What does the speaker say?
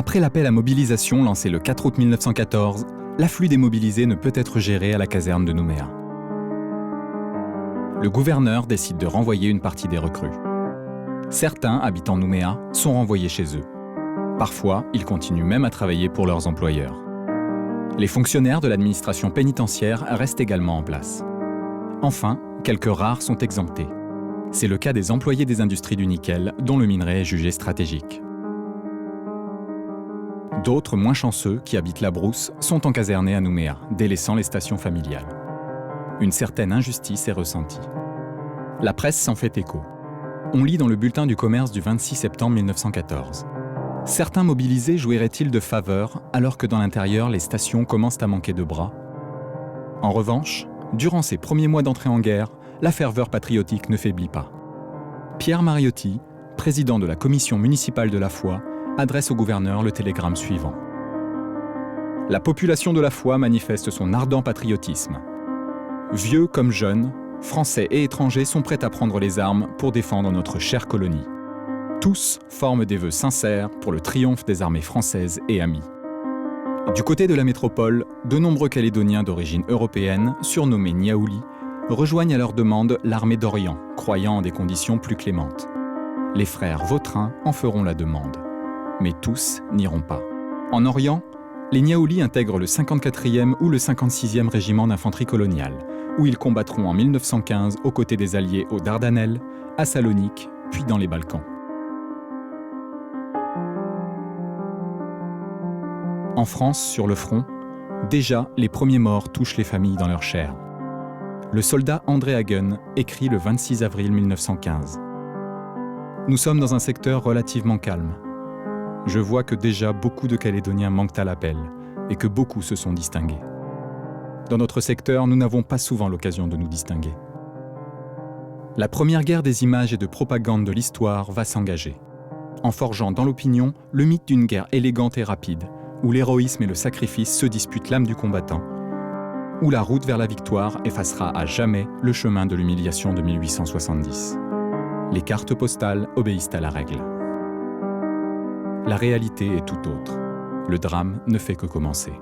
Après l'appel à mobilisation lancé le 4 août 1914, l'afflux des mobilisés ne peut être géré à la caserne de Nouméa. Le gouverneur décide de renvoyer une partie des recrues. Certains, habitant Nouméa, sont renvoyés chez eux. Parfois, ils continuent même à travailler pour leurs employeurs. Les fonctionnaires de l'administration pénitentiaire restent également en place. Enfin, quelques rares sont exemptés. C'est le cas des employés des industries du nickel, dont le minerai est jugé stratégique. D'autres, moins chanceux, qui habitent la brousse, sont encasernés à Nouméa, délaissant les stations familiales. Une certaine injustice est ressentie. La presse s'en fait écho. On lit dans le bulletin du commerce du 26 septembre 1914. Certains mobilisés jouiraient-ils de faveurs alors que dans l'intérieur, les stations commencent à manquer de bras? En revanche, durant ces premiers mois d'entrée en guerre, la ferveur patriotique ne faiblit pas. Pierre Mariotti, président de la commission municipale de la foi, adresse au gouverneur le télégramme suivant. La population de la foi manifeste son ardent patriotisme. Vieux comme jeunes, Français et étrangers sont prêts à prendre les armes pour défendre notre chère colonie. Tous forment des vœux sincères pour le triomphe des armées françaises et amies. Du côté de la métropole, de nombreux Calédoniens d'origine européenne, surnommés Niaouli, rejoignent à leur demande l'armée d'Orient, croyant en des conditions plus clémentes. Les frères Vautrin en feront la demande. Mais tous n'iront pas. En Orient, les Niaouli intègrent le 54e ou le 56e régiment d'infanterie coloniale, où ils combattront en 1915 aux côtés des Alliés aux Dardanelles, à Salonique, puis dans les Balkans. En France, sur le front, déjà les premiers morts touchent les familles dans leur chair. Le soldat André Hagen écrit le 26 avril 1915. « Nous sommes dans un secteur relativement calme. Je vois que déjà beaucoup de Calédoniens manquent à l'appel et que beaucoup se sont distingués. Dans notre secteur, nous n'avons pas souvent l'occasion de nous distinguer. La première guerre des images et de propagande de l'histoire va s'engager, en forgeant dans l'opinion le mythe d'une guerre élégante et rapide, où l'héroïsme et le sacrifice se disputent l'âme du combattant, où la route vers la victoire effacera à jamais le chemin de l'humiliation de 1870. Les cartes postales obéissent à la règle. La réalité est tout autre. Le drame ne fait que commencer.